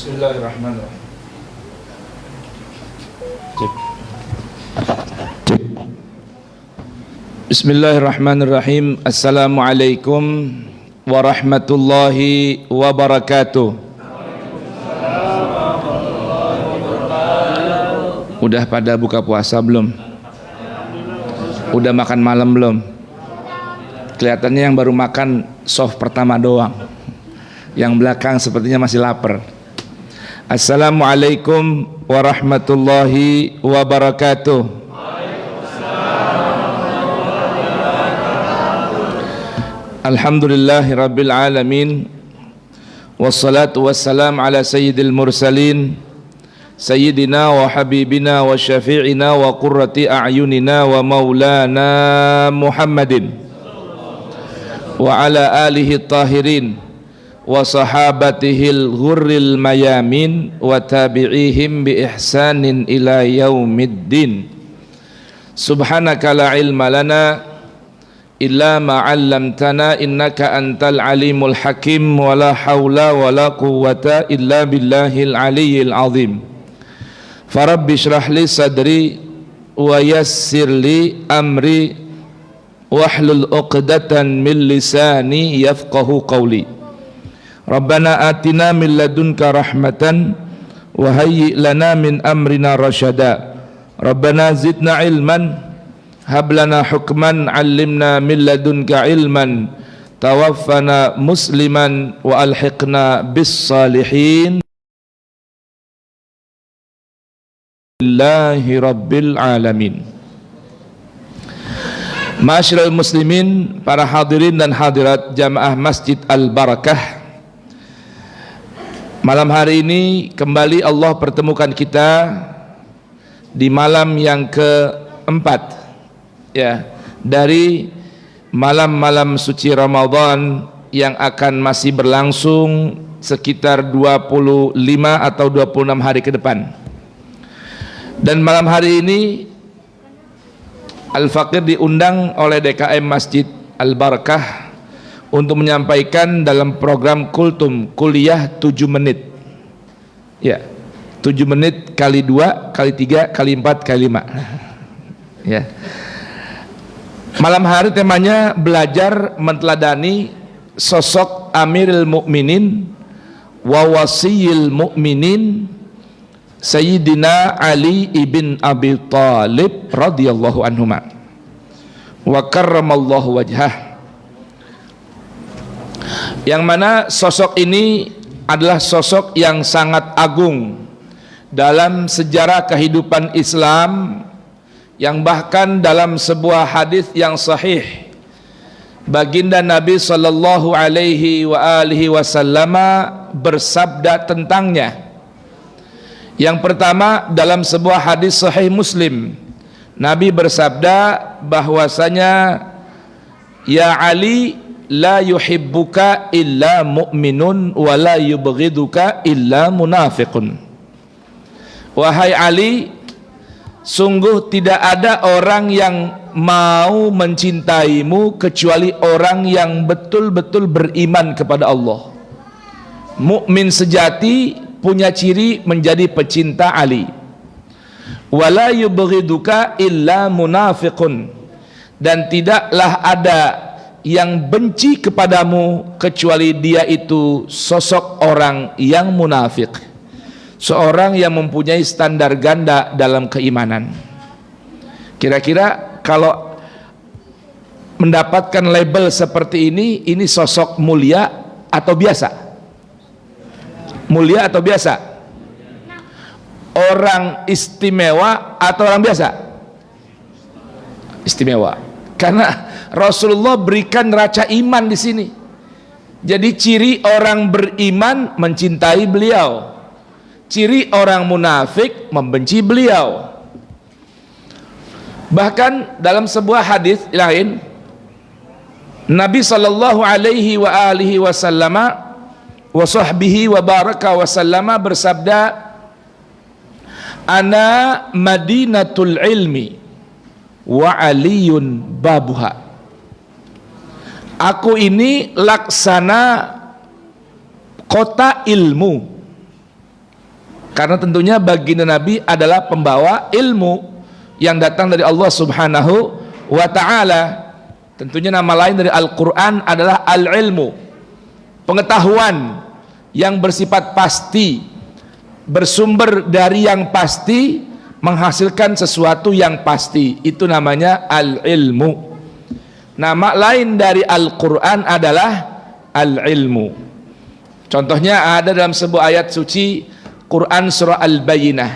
Bismillahirrahmanirrahim. Cek. Cek. Bismillahirrahmanirrahim. Assalamualaikum warahmatullahi wabarakatuh. Udah pada buka puasa belum? Udah makan malam belum? Kelihatannya yang baru makan soft pertama doang. Yang belakang sepertinya masih lapar. Assalamualaikum warahmatullahi wabarakatuh. Alhamdulillahirabbil alamin. Wassalatu wassalam ala sayyidil mursalin sayyidina wa habibina wa syafi'ina wa qurrati a'yunina wa maulana Muhammadin wa ala alihi tahirin wa sahabatihil ghurril mayamin wa tabi'ihim bi ihsanin ila yaumiddin. Subhanaka la ilma lana illa ma 'allamtana innaka antal alimul hakim wa la haula wa la quwwata illa billahil aliyyil azim. Farabbi shrah li sadri wa yassir li amri wahlul 'uqdatan min lisani yafqahu qawli. Rabbana atina min ladunka rahmatan wa hayyi lana min amrina rasyada. Rabbana zidna ilman hab lana hukman 'allimna min ladunka ilman tawaffana musliman wa alhiqna bis salihin. Lillahi rabbil alamin. Ma'asyiral muslimin, para hadirin dan hadirat jamaah Masjid Al-Barakah, malam hari ini kembali Allah pertemukan kita di malam yang keempat ya dari malam-malam suci Ramadan yang akan masih berlangsung sekitar 25 atau 26 hari ke depan. Dan malam hari ini Al-Faqir diundang oleh DKM Masjid Al-Barakah untuk menyampaikan dalam program Kultum, kuliah 7 menit ya, 7 menit kali 2 kali 3 kali 4 kali 5 ya. Malam hari temanya belajar menteladani sosok Amirul Mukminin wa Wasiyil Mukminin Sayyidina Ali ibn Abi Thalib radhiyallahu anhuma wa karramallahu wajhah, yang mana sosok ini adalah sosok yang sangat agung dalam sejarah kehidupan Islam, yang bahkan dalam sebuah hadis yang sahih baginda Nabi sallallahu alaihi wa alihi wasallam bersabda tentangnya. Yang pertama, dalam sebuah hadis sahih Muslim, Nabi bersabda bahwasanya ya Ali la yuhibbuka illa mu'minun wa la yubghiduka illa munafiqun. Wahai Ali, sungguh tidak ada orang yang mau mencintaimu kecuali orang yang betul-betul beriman kepada Allah. Mukmin sejati punya ciri menjadi pecinta Ali. Wa la yubghiduka illa munafiqun, dan tidaklah ada yang benci kepadamu kecuali dia itu sosok orang yang munafik, seorang yang mempunyai standar ganda dalam keimanan. Kira-kira kalau mendapatkan label seperti ini sosok mulia atau biasa? Mulia atau biasa? Orang istimewa atau orang biasa? Istimewa. Karena Rasulullah berikan raca iman di sini. Jadi ciri orang beriman mencintai beliau, ciri orang munafik membenci beliau. Bahkan dalam sebuah hadis lain, Nabi sallallahu alaihi wa alihi wasallam wa sahbihi wa baraka wasallama bersabda, ana madinatul ilmi wa aliyun babuha. Aku ini laksana kota ilmu Karena tentunya baginda Nabi adalah pembawa ilmu yang datang dari Allah Subhanahu wa ta'ala. Tentunya nama lain dari Al-Quran adalah al-ilmu, pengetahuan yang bersifat pasti, bersumber dari yang pasti, menghasilkan sesuatu yang pasti. Itu namanya al-ilmu. Nama lain dari Al-Quran adalah al-ilmu. Contohnya ada dalam sebuah ayat suci Quran surah Al-Bayyinah.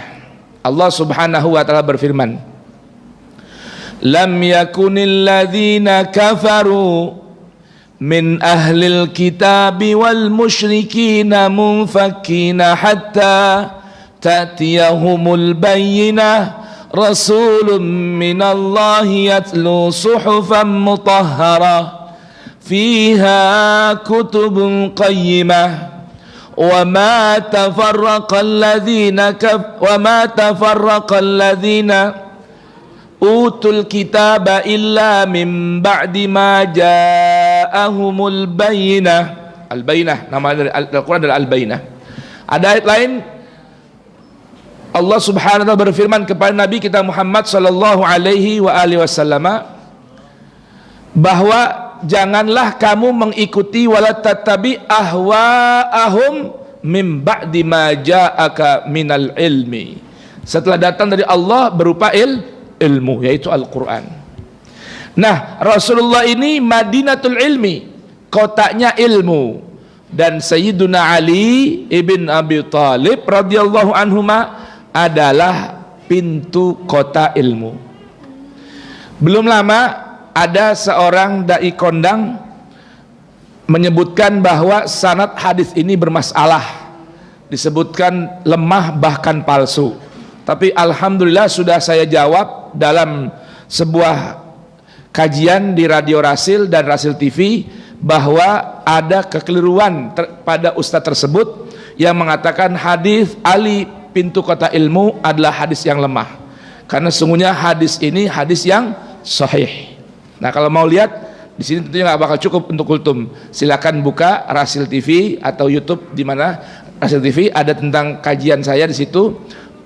Allah Subhanahu wa ta'ala berfirman, lam yakunil ladzina kafaru min ahlil kitabi wal musyrikina munfakkina hatta ta'tiyahumul bayyinah rasulun minallahi yatlu suhufan mutahharah fiha kutubun qayyimah wa ma tafarraqal ladzina utul kitaba illa min ba'di ma ja'ahumul bayyinah. Al-Bayyinah, nama dari Al-Quran adalah Al-Bayyinah. Ada ayat lain Allah Subhanahu wa ta'ala berfirman kepada Nabi kita Muhammad sallallahu alaihi wa alihi wasallam bahwa janganlah kamu mengikuti wala tattabi ahwa'ahum min ba'di ma ja'aka minal ilmi, setelah datang dari Allah berupa ilmu, yaitu Al-Quran. Nah, Rasulullah ini Madinatul Ilmi, kotanya ilmu, dan Sayyiduna Ali ibn Abi Thalib radhiyallahu anhuma adalah pintu kota ilmu. Belum lama ada seorang dai kondang menyebutkan bahwa sanad hadis ini bermasalah, disebutkan lemah bahkan palsu. Tapi alhamdulillah sudah saya jawab dalam sebuah kajian di Radio Rasil dan Rasil TV bahwa ada kekeliruan pada ustadz tersebut yang mengatakan hadis Ali pintu kota ilmu adalah hadis yang lemah, karena sesungguhnya hadis ini hadis yang sahih. Nah, kalau mau lihat di sini tentunya nggak bakal cukup untuk kultum. Silakan buka Rasil TV atau YouTube, di mana Rasil TV ada tentang kajian saya di situ.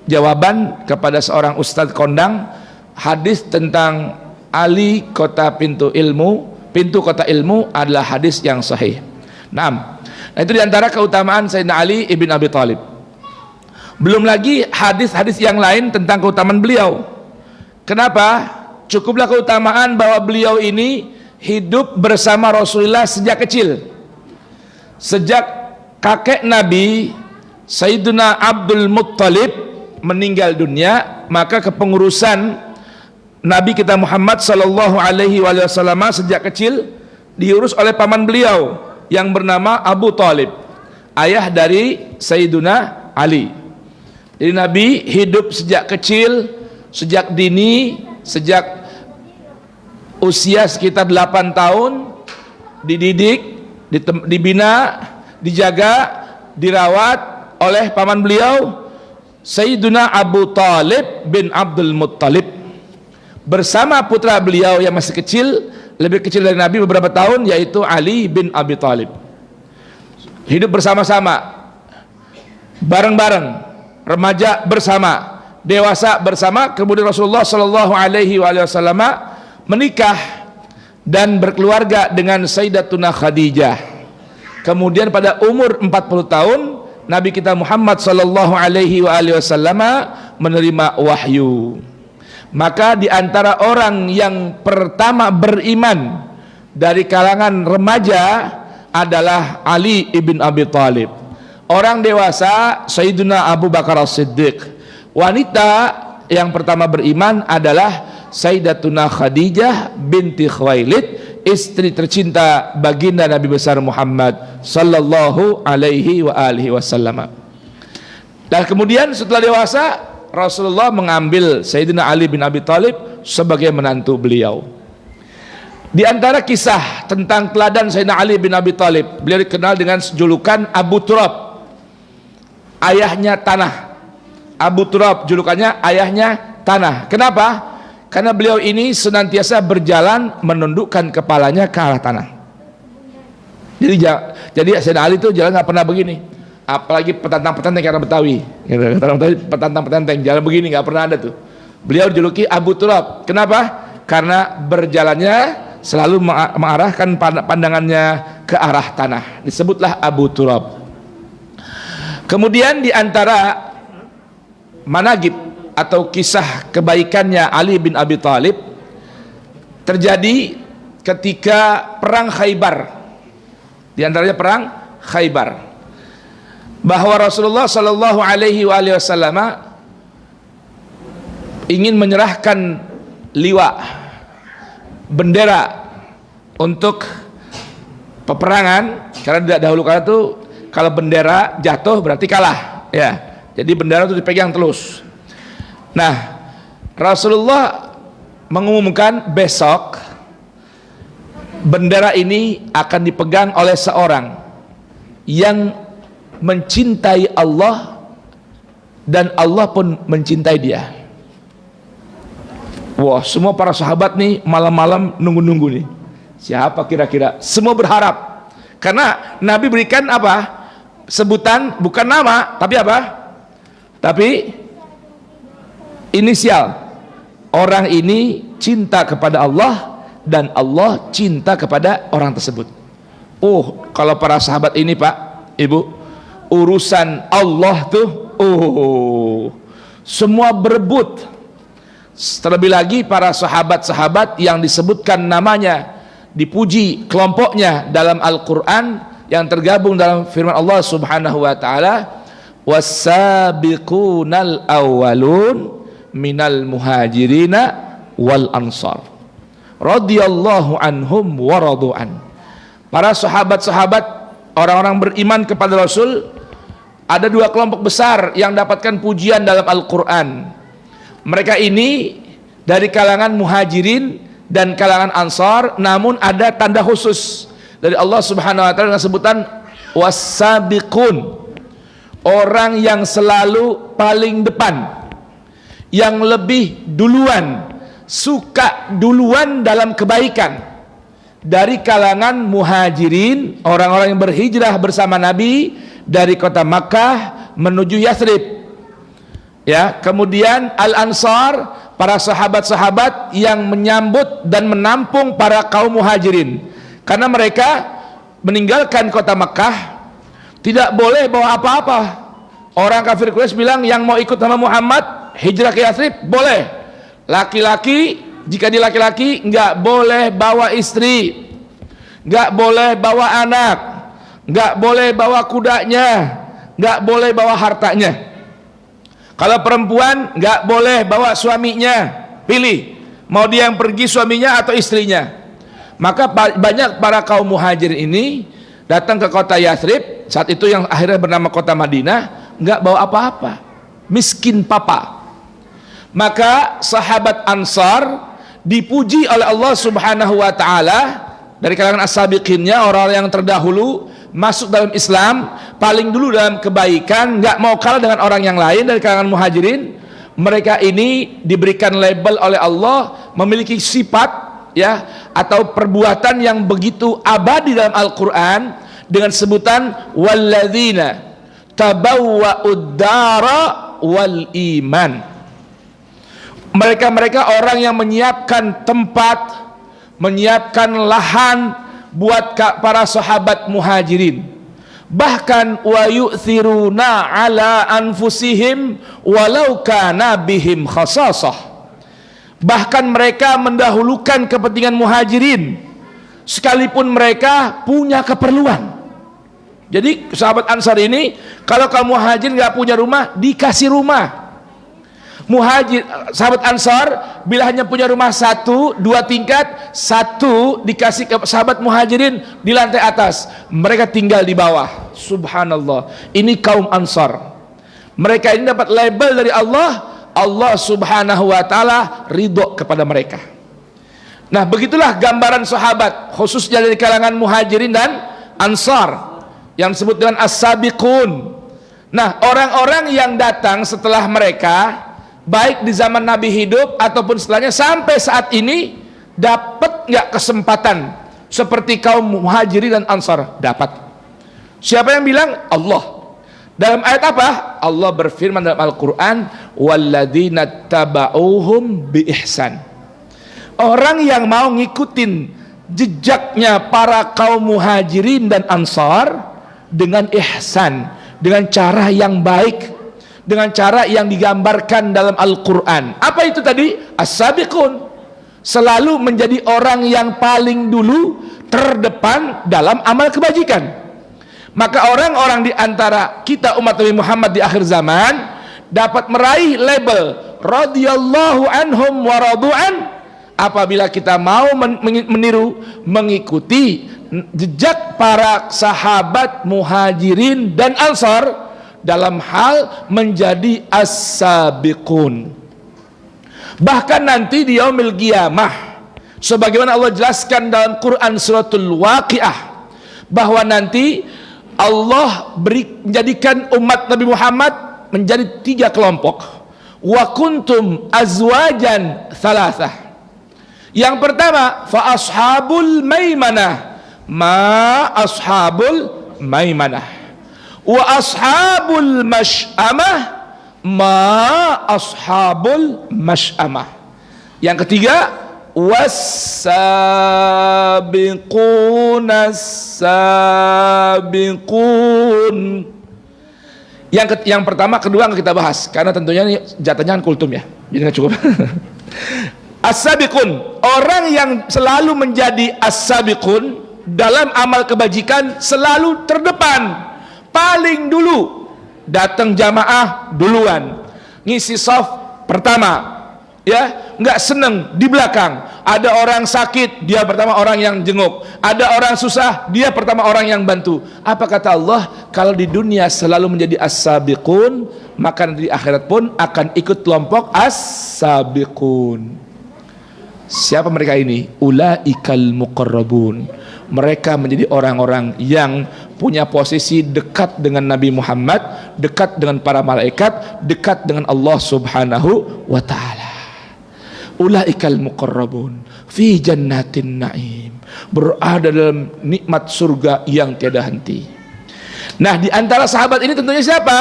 Jawaban kepada seorang ustadz kondang hadis tentang Ali kota pintu kota ilmu adalah hadis yang sahih. Nah, itu diantara keutamaan Sayyidina Ali ibn Abi Thalib. Belum lagi hadis-hadis yang lain tentang keutamaan beliau. Kenapa? Cukuplah keutamaan bahwa beliau ini hidup bersama Rasulullah sejak kecil. Sejak kakek Nabi Sayyidina Abdul Muttalib meninggal dunia, maka kepengurusan Nabi kita Muhammad sallallahu alaihi wasallam sejak kecil diurus oleh paman beliau yang bernama Abu Thalib, ayah dari Sayyidina Ali. Jadi Nabi hidup sejak kecil, sejak dini, sejak usia sekitar 8 tahun dididik, dibina, dijaga, dirawat oleh paman beliau Sayyiduna Abu Thalib bin Abdul Muttalib bersama putra beliau yang masih kecil, lebih kecil dari Nabi beberapa tahun, yaitu Ali bin Abi Thalib. Hidup bersama-sama, bareng-bareng, remaja bersama, dewasa bersama. Kemudian Rasulullah Shallallahu Alaihi Wasallam menikah dan berkeluarga dengan Sayyidatuna Khadijah. Kemudian pada umur 40 tahun Nabi kita Muhammad sallallahu alaihi wasallam menerima wahyu. Maka di antara orang yang pertama beriman dari kalangan remaja adalah Ali ibn Abi Thalib. Orang dewasa Sayyidina Abu Bakar As-Siddiq. Wanita yang pertama beriman adalah Sayyidatuna Khadijah binti Khuwailid, istri tercinta baginda Nabi besar Muhammad sallallahu alaihi wa alihi wasallam. Dan kemudian setelah dewasa Rasulullah mengambil Sayyidina Ali bin Abi Thalib sebagai menantu beliau. Di antara kisah tentang teladan Sayyidina Ali bin Abi Thalib, beliau dikenal dengan julukan Abu Turab, ayahnya tanah. Abu Turab julukannya ayahnya tanah. Kenapa? Karena beliau ini senantiasa berjalan menundukkan kepalanya ke arah tanah. Jadi Sayyidina Ali itu jalan nggak pernah begini, apalagi petantang-petantang kayak orang Betawi, gitu. Orang Betawi petantang-petantang jalan begini nggak pernah ada tuh. Beliau dijuluki Abu Turab. Kenapa? Karena berjalannya selalu mengarahkan pandangannya ke arah tanah. Disebutlah Abu Turab. Kemudian di antara managib atau kisah kebaikannya Ali bin Abi Thalib terjadi ketika perang Khaybar. Di antaranya perang Khaybar, bahwa Rasulullah Shallallahu Alaihi Wasallam ingin menyerahkan liwa, bendera untuk peperangan, karena dahulu kala itu kalau bendera jatuh berarti kalah, ya. Jadi bendera itu dipegang terus. Nah, Rasulullah mengumumkan besok bendera ini akan dipegang oleh seorang yang mencintai Allah dan Allah pun mencintai dia. Wah, semua para sahabat nih malam-malam nunggu-nunggu nih. Siapa kira-kira? Semua berharap. Karena Nabi berikan apa? Sebutan, bukan nama, tapi apa? Tapi inisial. Orang ini cinta kepada Allah dan Allah cinta kepada orang tersebut. Oh, kalau para sahabat ini Pak, Ibu, urusan Allah tuh, semua berebut. Terlebih lagi para sahabat-sahabat yang disebutkan namanya, dipuji kelompoknya dalam Al-Quran yang tergabung dalam firman Allah Subhanahu wa taala, was-sabiqunal awwalun minal muhajirina wal ansar radhiyallahu anhum wa radu'an. Para sahabat-sahabat, orang-orang beriman kepada Rasul, ada dua kelompok besar yang dapatkan pujian dalam Al-Quran. Mereka ini dari kalangan muhajirin dan kalangan ansar, namun ada tanda khusus dari Allah Subhanahu wa taala dengan sebutan was-sabiqun, orang yang selalu paling depan, yang lebih duluan, suka duluan dalam kebaikan dari kalangan muhajirin, orang-orang yang berhijrah bersama Nabi dari kota Makkah menuju Yathrib. Ya, kemudian Al-Ansar, para sahabat-sahabat yang menyambut dan menampung para kaum muhajirin, karena mereka meninggalkan kota Makkah tidak boleh bawa apa-apa. Orang kafir Quraisy bilang, yang mau ikut sama Muhammad hijrah ke Yathrib boleh. Laki-laki, jika di laki-laki nggak boleh bawa istri, nggak boleh bawa anak, nggak boleh bawa kudanya, nggak boleh bawa hartanya. Kalau perempuan nggak boleh bawa suaminya, pilih mau dia yang pergi, suaminya atau istrinya. Maka banyak para kaum muhajirin ini datang ke kota Yathrib, saat itu yang akhirnya bernama kota Madinah, nggak bawa apa-apa, miskin papa. Maka sahabat Ansar dipuji oleh Allah Subhanahu wa taala dari kalangan as-sabiqinnya, orang-orang yang terdahulu masuk dalam Islam, paling dulu dalam kebaikan, nggak mau kalah dengan orang yang lain dari kalangan muhajirin. Mereka ini diberikan label oleh Allah memiliki sifat, ya, atau perbuatan yang begitu abadi dalam Al-Quran dengan sebutan walladzina tabawwa'ud dara wal iman. Mereka orang yang menyiapkan tempat, menyiapkan lahan buat para sahabat muhajirin. Bahkan wa yu'thiruna ala anfusihim walau kana bihim khasasah. Bahkan mereka mendahulukan kepentingan muhajirin sekalipun mereka punya keperluan. Jadi sahabat Ansar ini, kalau kamu muhajirin nggak punya rumah, dikasih rumah. Sahabat Ansar bila hanya punya rumah 1, 2 tingkat, 1 dikasih ke sahabat muhajirin di lantai atas, mereka tinggal di bawah. Subhanallah, ini kaum Ansar. Mereka ini dapat label dari Allah, Allah Subhanahu wa taala ridho kepada mereka. Nah, begitulah gambaran sahabat, khususnya dari kalangan muhajirin dan Ansar yang disebut dengan as-sabiqun. Nah, orang-orang yang datang setelah mereka, baik di zaman Nabi hidup ataupun setelahnya sampai saat ini, dapat nggak kesempatan seperti kaum muhajirin dan ansar? Dapat. Siapa yang bilang? Allah. Dalam ayat apa? Allah berfirman dalam Al-Quran, walladzina taba'uhum bi ihsan. Orang yang mau ngikutin jejaknya para kaum muhajirin dan ansar dengan ihsan, dengan cara yang baik, dengan cara yang digambarkan dalam Al-Quran. Apa itu tadi? As-sabiqun, selalu menjadi orang yang paling dulu, terdepan dalam amal kebajikan. Maka orang-orang di antara kita umat Nabi Muhammad di akhir zaman dapat meraih label radhiyallahu anhum wa radu'an apabila kita mau meniru, mengikuti jejak para sahabat muhajirin dan ansar dalam hal menjadi as-sabiqun. Bahkan nanti di yaumil qiyamah, sebagaimana Allah jelaskan dalam Quran suratul Waqiah, bahwa nanti Allah menjadikan umat Nabi Muhammad menjadi 3 kelompok. Wa kuntum azwajan thalathah. Yang pertama, fa ashabul maimanah, ma ashabul maimanah. Wa ashabul mash'amah, ma ashabul mash'amah. Yang ketiga, was-sabiqunas sabiqun. Yang pertama, kedua nggak kita bahas karena tentunya ini jatuhnya kan kultum ya, jadi nggak cukup. As-sabiqun, orang yang selalu menjadi as-sabiqun dalam amal kebajikan, selalu terdepan, paling dulu, datang jamaah duluan, ngisi shaf pertama, ya, nggak seneng di belakang. Ada orang sakit, dia pertama orang yang jenguk. Ada orang susah, dia pertama orang yang bantu. Apa kata Allah? Kalau di dunia selalu menjadi as-sabiqun, maka di akhirat pun akan ikut kelompok as-sabiqun. Siapa mereka ini? Ulaikal muqarrabun. Mereka menjadi orang-orang yang punya posisi dekat dengan Nabi Muhammad, dekat dengan para malaikat, dekat dengan Allah Subhanahu wa ta'ala. Ulaikal muqarrabun fi jannatin na'im, berada dalam nikmat surga yang tiada henti. Nah, di antara sahabat ini tentunya siapa?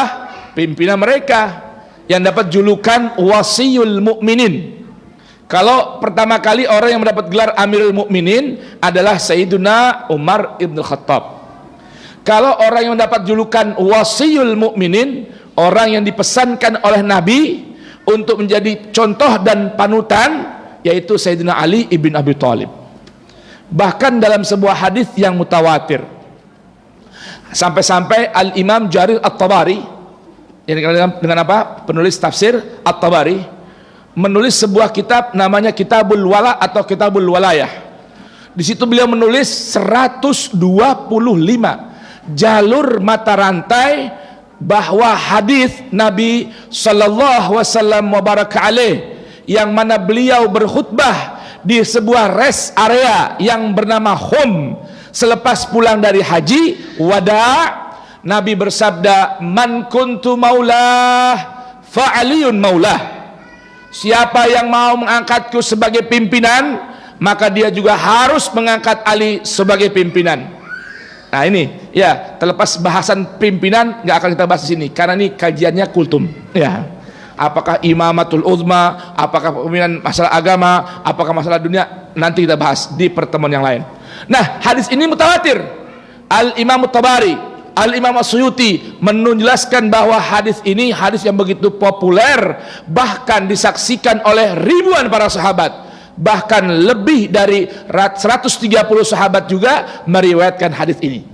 Pimpinan mereka yang dapat julukan wasiyul mukminin. Kalau pertama kali orang yang mendapat gelar Amirul Mukminin adalah Sayyiduna Umar ibn Khattab. Kalau orang yang mendapat julukan Wasiyul Mukminin, orang yang dipesankan oleh Nabi untuk menjadi contoh dan panutan, yaitu Sayyidina Ali ibn Abi Thalib. Bahkan dalam sebuah hadis yang mutawatir, sampai-sampai Al-Imam Jarir At-Tabari, yang dikenal dengan apa? Penulis tafsir At-Tabari, menulis sebuah kitab namanya Kitabul Wala atau Kitabul Walayah. Di situ beliau menulis 125 jalur mata rantai bahwa hadis Nabi sallallahu wasallam wa baraka alaih, yang mana beliau berkhutbah di sebuah rest area yang bernama Hum selepas pulang dari haji wada. Nabi bersabda, man kuntu maulah fa aliyun maulah. Siapa yang mau mengangkatku sebagai pimpinan, maka dia juga harus mengangkat Ali sebagai pimpinan. Nah ini, ya, terlepas bahasan pimpinan nggak akan kita bahas di sini, karena ini kajiannya kultum. Ya, apakah imamatul uzma, apakah pemimpinan masalah agama, apakah masalah dunia, nanti kita bahas di pertemuan yang lain. Nah, hadis ini mutawatir. Al-Imam Tabari, Al-Imam As-Suyuti menjelaskan bahwa hadis ini hadis yang begitu populer, bahkan disaksikan oleh ribuan para sahabat, bahkan lebih dari 130 sahabat juga meriwayatkan hadis ini.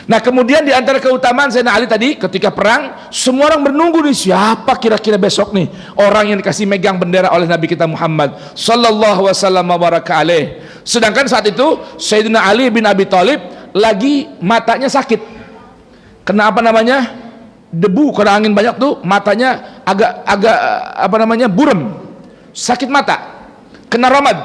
Nah, kemudian di antara keutamaan Sayyidina Ali tadi, ketika perang, semua orang menunggu nih, siapa kira-kira besok nih orang yang dikasih megang bendera oleh Nabi kita Muhammad sallallahu wasallam wa baraka alaih. Sedangkan saat itu Sayyidina Ali bin Abi Thalib lagi matanya sakit. Kenapa namanya? Debu, karena angin banyak tuh matanya agak apa namanya, burem, sakit mata, kena ramad.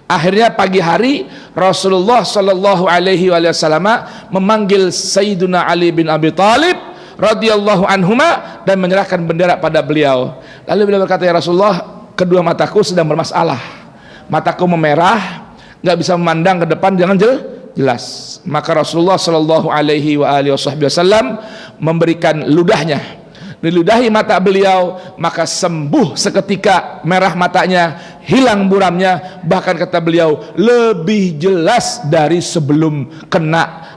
Akhirnya pagi hari Rasulullah sallallahu alaihi wasallam memanggil Sayyiduna Ali bin Abi Thalib radhiyallahu anhuma dan menyerahkan bendera pada beliau. Lalu beliau berkata, ya Rasulullah, kedua mataku sedang bermasalah, mataku memerah, nggak bisa memandang ke depan, jangan jelas. Maka Rasulullah sallallahu alaihi wasallam memberikan ludahnya, diludahi mata beliau, maka sembuh seketika merah matanya, hilang buramnya, bahkan kata beliau lebih jelas dari sebelum kena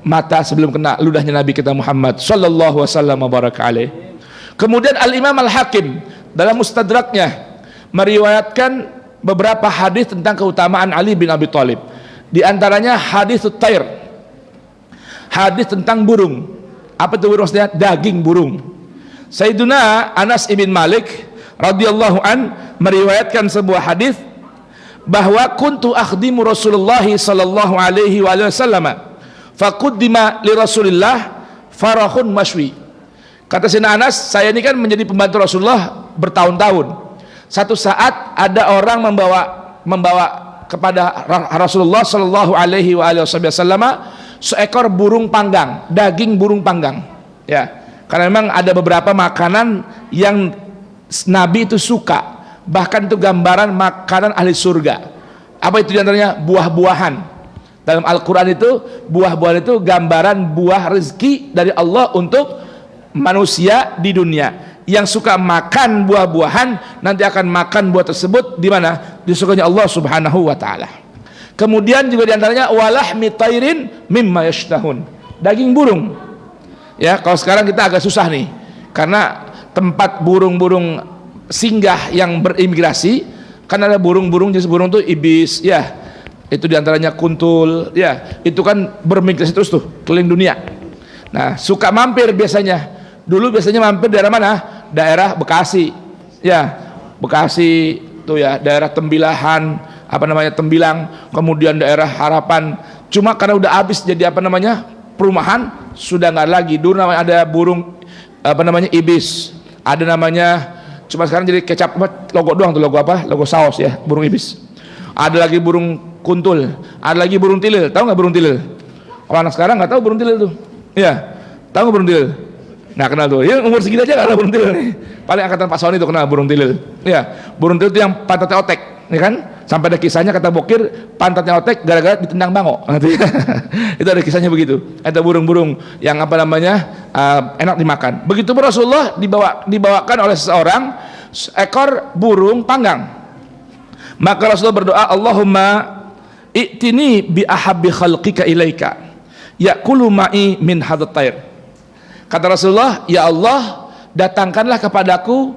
mata, sebelum kena ludahnya Nabi kita Muhammad sallallahu wasallam baraka alaih. Kemudian Al-Imam Al-Hakim dalam Mustadraknya meriwayatkan beberapa hadis tentang keutamaan Ali bin Abi Thalib. Di antaranya hadis Tair, hadis tentang burung. Apa itu burung? Maksudnya daging burung. Sayyiduna Anas ibn Malik radhiyallahu an meriwayatkan sebuah hadis bahwa kuntu akhdimu Rasulullah sallallahu alaihi wasallam faquddima li Rasulillah farahun mashwi. Kata Sayyidina Anas, saya ini kan menjadi pembantu Rasulullah bertahun-tahun. Satu saat ada orang membawa kepada Rasulullah sallallahu alaihi wasallam seekor burung panggang, daging burung panggang. Ya, karena memang ada beberapa makanan yang Nabi itu suka, bahkan itu gambaran makanan ahli surga. Apa itu diantaranya? Buah-buahan. Dalam Al-Quran itu buah-buahan itu gambaran buah rezeki dari Allah untuk manusia di dunia. Yang suka makan buah-buahan nanti akan makan buah tersebut di mana? Disukanya Allah Subhanahu wa taala. Kemudian juga diantaranya walahmi tairin mimma yashtahun, daging burung. Ya, kalau sekarang kita agak susah nih karena tempat burung-burung singgah yang berimigrasi kan ada burung-burung, jenis burung tuh ibis, ya itu diantaranya kuntul, ya itu kan bermigrasi terus tuh keliling dunia. Nah, suka mampir biasanya. Dulu biasanya mampir daerah mana? Daerah Bekasi, ya Bekasi tuh ya, daerah Tembilahan, Tembilang, kemudian daerah Harapan. Cuma karena udah habis jadi perumahan, sudah nggak lagi. Dulu namanya ada burung ibis, ada namanya, cuma sekarang jadi kecap logo doang tuh, logo saus ya, burung ibis. Ada lagi burung kuntul, ada lagi burung tilil. Tahu nggak burung tilil? Kalau anak sekarang nggak tahu burung tilil tuh, ya tahu nggak burung tilil? Nah, kenal tuh, ya umur segini aja nggak ada burung tilil nih. Paling angkatan Pak Sony tuh kenal burung tilil. Ya, burung tilil itu yang pantatnya otek, ya kan? Sampai ada kisahnya kata Bokir, pantatnya otek gara-gara ditendang bango. Itu ada kisahnya begitu. Ada burung-burung yang enak dimakan. Begitu Rasulullah dibawakan oleh seseorang seekor burung panggang. Maka Rasulullah berdoa, Allahumma i'tini bi ahabbi khalqika ilaika ya'kulu ma'i min hadzal tair. Kata Rasulullah, ya Allah, datangkanlah kepadaku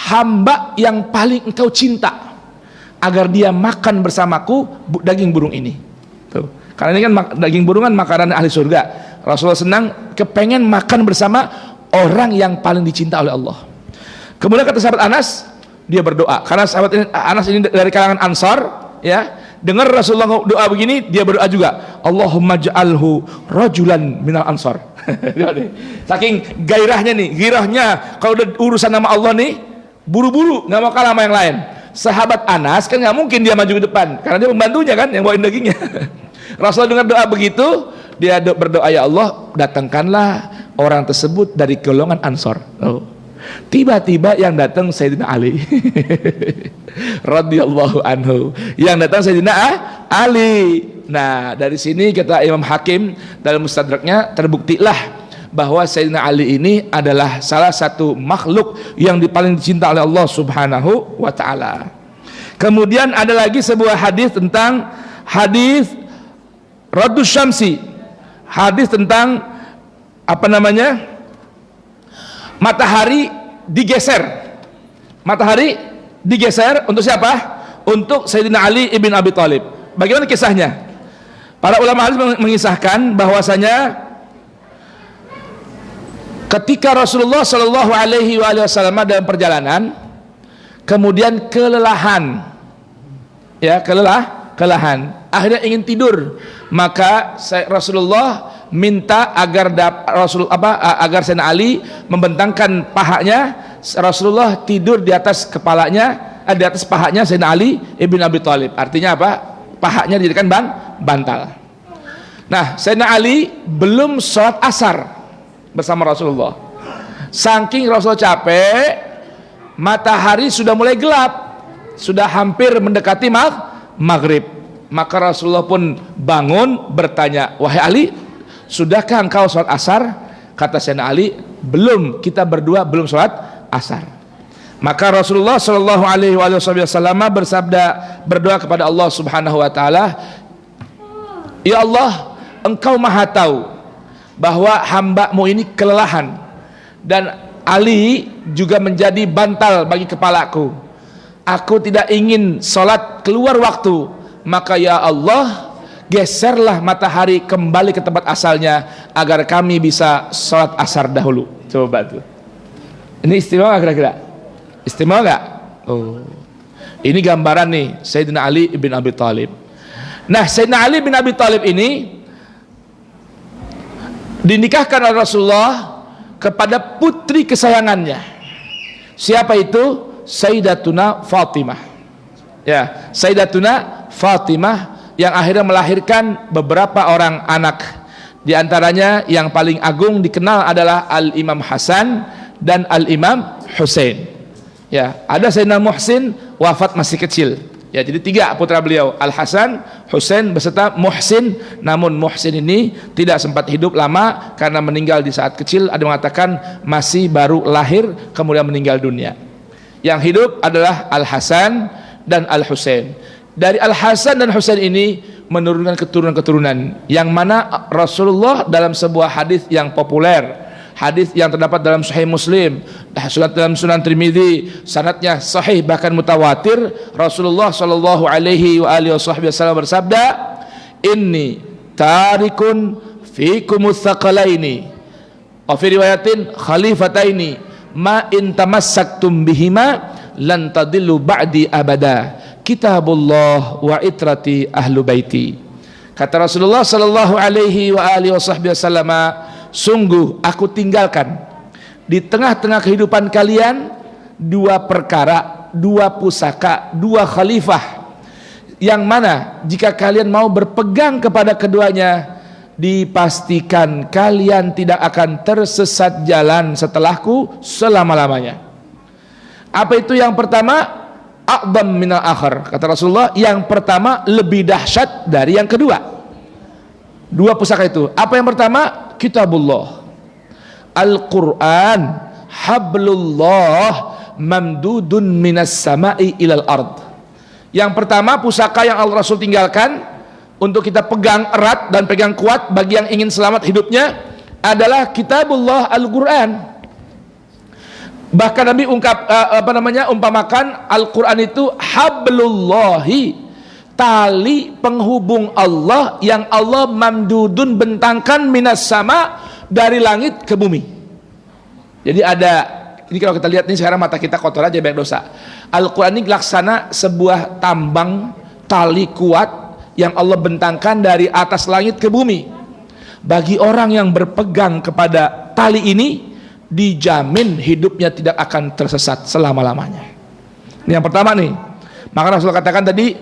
hamba yang paling engkau cinta agar dia makan bersamaku daging burung ini. Tuh. Karena ini kan daging burung kan makanan ahli surga. Rasulullah senang kepengen makan bersama orang yang paling dicinta oleh Allah. Kemudian kata sahabat Anas, dia berdoa. Karena sahabat Anas ini dari kalangan Ansar, ya. Dengar Rasulullah doa begini, dia berdoa juga. Allahumma ja'alhu rajulan minal ansar. Saking gairahnya kalau udah urusan nama Allah nih, buru-buru, nggak mau kalah sama yang lain. Sahabat Anas kan nggak mungkin dia maju ke depan, karena dia pembantunya kan yang bawain dagingnya. Rasulullah dengar doa begitu, dia berdoa, ya Allah, datangkanlah orang tersebut dari golongan Ansar. Tiba-tiba yang datang Sayyidina Ali radhiyallahu anhu, yang datang Sayyidina Ali. Nah, dari sini kata Imam Hakim dalam Mustadraknya, terbuktilah bahwa Sayyidina Ali ini adalah salah satu makhluk yang paling dicinta oleh Allah Subhanahu wa taala. Kemudian ada lagi sebuah hadis tentang hadis Raddus Syamsi, hadis tentang matahari digeser. Matahari digeser untuk siapa? Untuk Sayyidina Ali ibn Abi Thalib. Bagaimana kisahnya? Para ulama hadis mengisahkan bahwasanya ketika Rasulullah Shallallahu Alaihi Wasallam dalam perjalanan, kemudian kelelahan, ya kelelahan, akhirnya ingin tidur, maka Rasulullah minta agar agar Sayyidina Ali membentangkan pahanya. Rasulullah tidur di atas kepalanya, di atas pahanya Sayyidina Ali ibn Abi Thalib. Artinya apa? Pahanya dijadikan bantal. Nah, Sayyidina Ali belum sholat asar bersama Rasulullah. Saking Rasulullah capek, matahari sudah mulai gelap, sudah hampir mendekati maghrib. Maka Rasulullah pun bangun bertanya, wahai Ali, sudahkah engkau sholat asar? Kata Sayyidina Ali, belum, kita berdua belum sholat asar. Maka Rasulullah Shallallahu Alaihi Wasallam bersabda, berdoa kepada Allah Subhanahu Wa Taala, ya Allah, engkau maha tahu bahwa hamba-Mu ini kelelahan, dan Ali juga menjadi bantal bagi kepalaku. Aku tidak ingin sholat keluar waktu, maka ya Allah, geserlah matahari kembali ke tempat asalnya agar kami bisa sholat asar dahulu. Coba tuh, ini istimewa kira-kira? Istimewa gak? Oh, ini gambaran nih Sayyidina Ali bin Abi Thalib. Nah, Sayyidina Ali bin Abi Thalib ini dinikahkan oleh Rasulullah kepada putri kesayangannya. Siapa itu? Sayyidatuna Fatimah. Ya, Sayyidatuna Fatimah yang akhirnya melahirkan beberapa orang anak. Di antaranya yang paling agung dikenal adalah Al-Imam Hasan dan Al-Imam Husain. Ya, ada Sayyidina Muhsin wafat masih kecil. Ya, jadi 3 putra beliau, Al Hasan, Husain beserta Muhsin. Namun Muhsin ini tidak sempat hidup lama karena meninggal di saat kecil. Ada yang mengatakan masih baru lahir kemudian meninggal dunia. Yang hidup adalah Al Hasan dan Al Husain. Dari Al Hasan dan Husain ini menurunkan keturunan-keturunan yang mana Rasulullah dalam sebuah hadis yang populer, hadis yang terdapat dalam Sahih Muslim, dalam Sunan Tirmidzi, sanadnya sahih bahkan mutawatir, Rasulullah Shallallahu Alaihi Wasallam bersabda, inni tarikun fikumus tsaqalaini, wa fi riwayatin khalifataini, ma in tamassaktum bihima lan tadillu ba'di abada, kitabullah wa itrati ahlu baiti. Kata Rasulullah Shallallahu Alaihi Wasallam, sungguh aku tinggalkan di tengah-tengah kehidupan kalian 2 perkara, 2 pusaka, 2 khalifah, yang mana jika kalian mau berpegang kepada keduanya, dipastikan kalian tidak akan tersesat jalan setelahku selama-lamanya. Apa itu yang pertama? A'dham minal akhar. Kata Rasulullah, yang pertama lebih dahsyat dari yang kedua. 2 pusaka itu. Apa yang pertama? Kitabullah, Al-Quran, hablullah mamdudun minas sama'i ilal ard. Yang pertama pusaka yang Allah Rasul tinggalkan untuk kita pegang erat dan pegang kuat bagi yang ingin selamat hidupnya adalah Kitabullah, Al-Quran. Bahkan Nabi umpamakan Al-Quran itu hablullahi, tali penghubung Allah yang Allah mamdudun bentangkan minas sama, dari langit ke bumi. Jadi ada, ini kalau kita lihat nih sekarang mata kita kotor aja banyak dosa. Al-Quran ini laksana sebuah tambang tali kuat yang Allah bentangkan dari atas langit ke bumi. Bagi orang yang berpegang kepada tali ini, dijamin hidupnya tidak akan tersesat selama-lamanya. Ini yang pertama nih. Maka Rasulullah katakan tadi,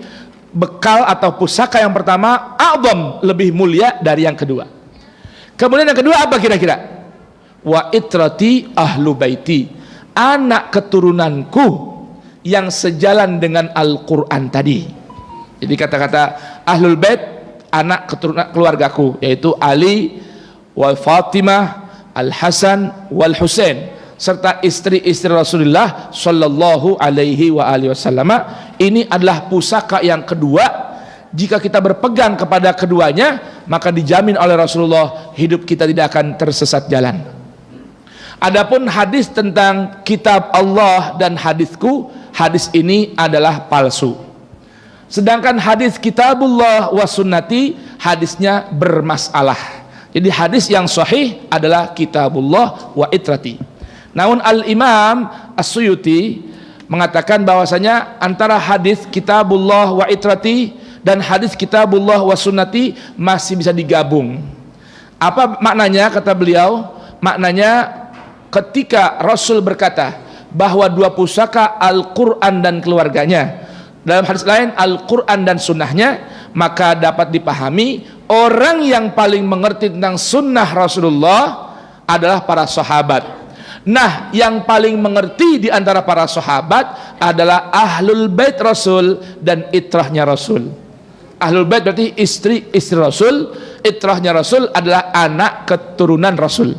bekal atau pusaka yang pertama a'dham, lebih mulia dari yang kedua. Kemudian yang kedua apa kira-kira? Wa itrati ahlu baiti, anak keturunanku yang sejalan dengan Al-Quran tadi. Jadi kata-kata ahlul bait, anak keturunan keluargaku, yaitu Ali wal Fatimah, Al Hasan wal Husain, serta istri-istri Rasulullah Shallallahu Alaihi Wasallam. Ini adalah pusaka yang kedua. Jika kita berpegang kepada keduanya, maka dijamin oleh Rasulullah hidup kita tidak akan tersesat jalan. Adapun hadis tentang kitab Allah dan hadisku, hadis ini adalah palsu. Sedangkan hadis kitabullah wa sunnati, hadisnya bermasalah. Jadi hadis yang sahih adalah kitabullah wa itrati. Namun Al-Imam As-Suyuti mengatakan bahwasanya antara hadis kitabullah wa itrati dan hadis kitabullah wa sunnati masih bisa digabung. Apa maknanya kata beliau? Maknanya ketika Rasul berkata bahwa 2 pusaka Al-Quran dan keluarganya, dalam hadis lain Al-Quran dan sunnahnya, maka dapat dipahami orang yang paling mengerti tentang sunnah Rasulullah adalah para sahabat. Nah, yang paling mengerti di antara para sahabat adalah ahlul bait Rasul dan itrahnya Rasul. Ahlul Bait berarti istri Rasul, itrahnya Rasul adalah anak keturunan Rasul.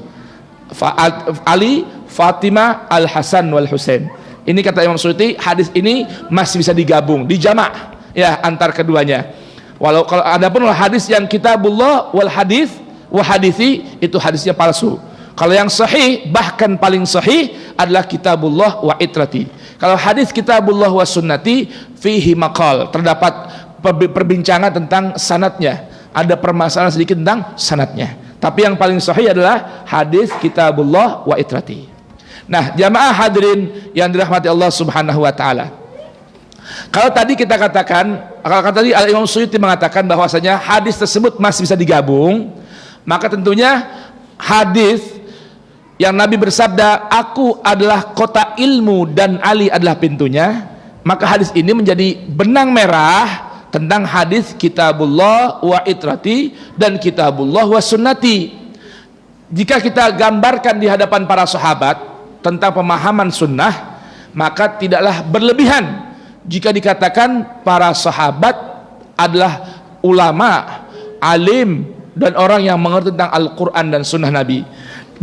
Ali, Fatimah, Al Hasan wal Husain. Ini kata Imam Suyuti, hadis ini masih bisa digabung, dijamak ya antar keduanya. Walau kalau adapun hadis yang kitabullah wal hadis wa hadithi, itu hadisnya palsu. Kalau yang sahih, bahkan paling sahih adalah kitabullah wa itrati. Kalau hadis kitabullah wa sunnati fihi maqal, terdapat perbincangan tentang sanadnya, ada permasalahan sedikit tentang sanadnya. Tapi yang paling sahih adalah hadis kitabullah wa itrati. Nah, jamaah hadirin yang dirahmati Allah Subhanahu wa taala. Kalau tadi kita katakan, kalau tadi Imam Suyuti mengatakan bahwasanya hadis tersebut masih bisa digabung, maka tentunya hadis yang Nabi bersabda, "Aku adalah kota ilmu dan Ali adalah pintunya," maka hadis ini menjadi benang merah tentang hadis kitabullah wa itrati dan kitabullah wa sunnati. Jika kita gambarkan di hadapan para sahabat tentang pemahaman sunnah, maka tidaklah berlebihan jika dikatakan para sahabat adalah ulama, alim, dan orang yang mengerti tentang Al-Quran dan sunnah Nabi.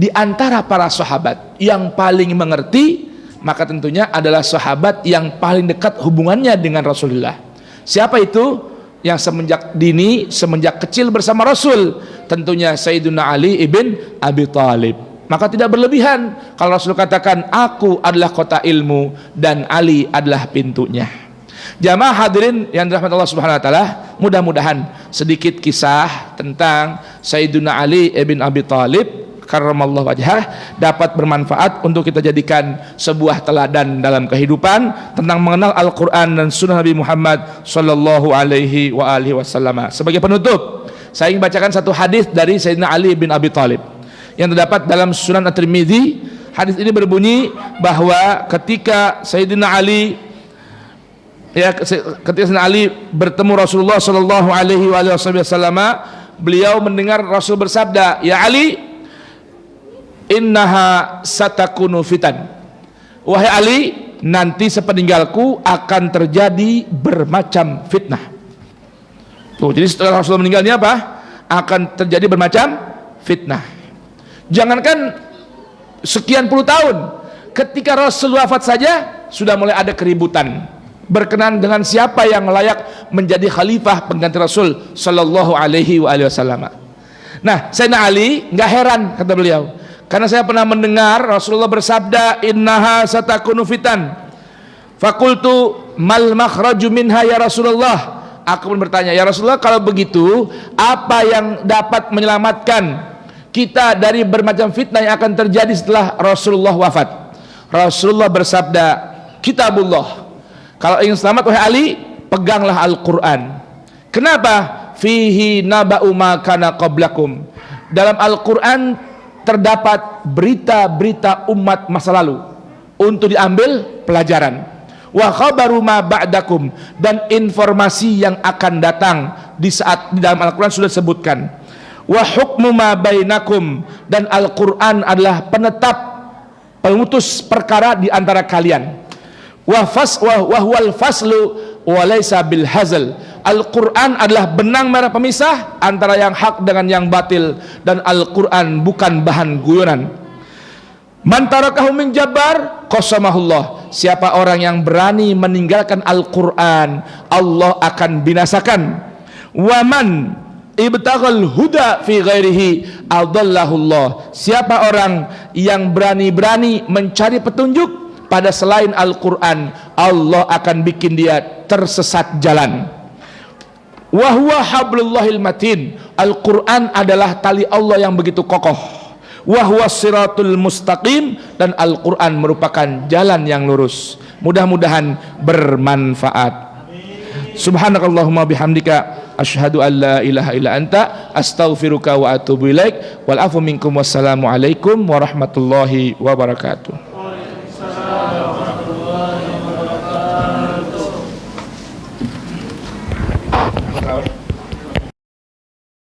Di antara para sahabat yang paling mengerti, maka tentunya adalah sahabat yang paling dekat hubungannya dengan Rasulullah. Siapa itu? Yang semenjak dini, semenjak kecil bersama Rasul, tentunya Sayyiduna Ali ibn Abi Thalib. Maka tidak berlebihan kalau Rasul katakan, "Aku adalah kota ilmu dan Ali adalah pintunya." Jamaah hadirin yang dirahmati Allah Subhanahu wa taala, mudah-mudahan sedikit kisah tentang Sayyiduna Ali ibn Abi Thalib karramallahu wajhah dapat bermanfaat untuk kita jadikan sebuah teladan dalam kehidupan tentang mengenal Al-Qur'an dan sunnah Nabi Muhammad sallallahu alaihi wa alihi wasallam. Sebagai penutup, saya ingin bacakan satu hadis dari Sayyidina Ali bin Abi Thalib yang terdapat dalam Sunan At-Tirmidzi. Hadis ini berbunyi bahwa ketika Sayyidina Ali bertemu Rasulullah sallallahu alaihi wasallam, beliau mendengar Rasul bersabda, "Ya Ali, innaha satakunu fitan." Wahai Ali, nanti sepeninggalku akan terjadi bermacam fitnah. Tuh, jadi setelah Rasul meninggal ini apa? Akan terjadi bermacam fitnah. Jangankan sekian puluh tahun, ketika Rasul wafat saja sudah mulai ada keributan berkenaan dengan siapa yang layak menjadi khalifah pengganti Rasul sallallahu alaihi wasallam. Nah, Sayyidina Ali nggak heran, kata beliau, karena saya pernah mendengar Rasulullah bersabda, "Innaha satakunu fitan." Fakultu mal makhraju minha ya Rasulullah. Aku pun bertanya, "Ya Rasulullah, kalau begitu apa yang dapat menyelamatkan kita dari bermacam fitnah yang akan terjadi setelah Rasulullah wafat?" Rasulullah bersabda, "Kitabullah." Kalau ingin selamat wahai Ali, peganglah Al-Quran. Kenapa? Fihi naba'u ma kana qablakum. Dalam Al-Quran terdapat berita-berita umat masa lalu untuk diambil pelajaran. Wa khabaru ma ba'dakum, dan informasi yang akan datang di saat di dalam Al-Quran sudah disebutkan. Wa hukmu ma bainakum, dan Al-Quran adalah penetap, pemutus perkara di antara kalian. Wa huwal faslu wa laysa bil hazal. Al-Quran adalah benang merah pemisah antara yang hak dengan yang batil, dan Al-Quran bukan bahan guyonan. Man tarakahu min jabbar qasamahullah. Siapa orang yang berani meninggalkan Al-Quran, Allah akan binasakan. Wa man ibtaghal huda fi ghairihi adallahullah. Siapa orang yang berani-berani mencari petunjuk pada selain Al-Quran, Allah akan bikin dia tersesat jalan. Wa huwa hablullahil matin. Al-Quran adalah tali Allah yang begitu kokoh. Wa huwa siratul mustaqim, dan Al-Quran merupakan jalan yang lurus. Mudah-mudahan bermanfaat. Subhanakallahumma bihamdika asyhadu an la ilaha illa anta astaghfiruka wa atubu ilaik. Wal afu minkum, wassalamu alaikum warahmatullahi wabarakatuh.